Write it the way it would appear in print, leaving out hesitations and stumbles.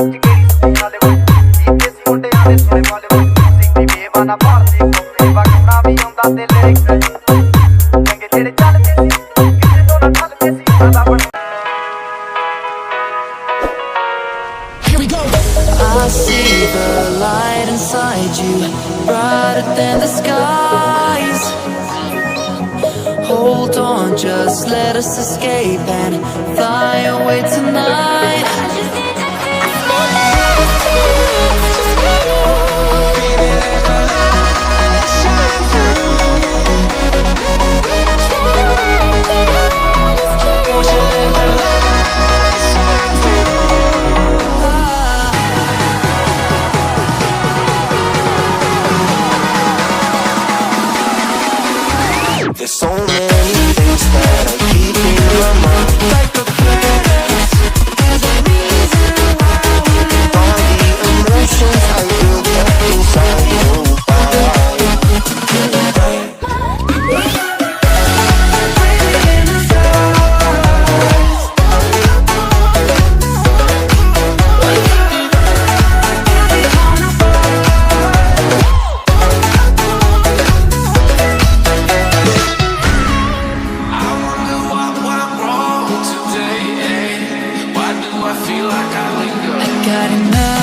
I see the light inside you, brighter than the skies. Hold on, just let us escape and fly away tonight. There's so many things that I keep in my mind, like a planet. There's a reason why we live. All the emotions I built up inside you. Got enough.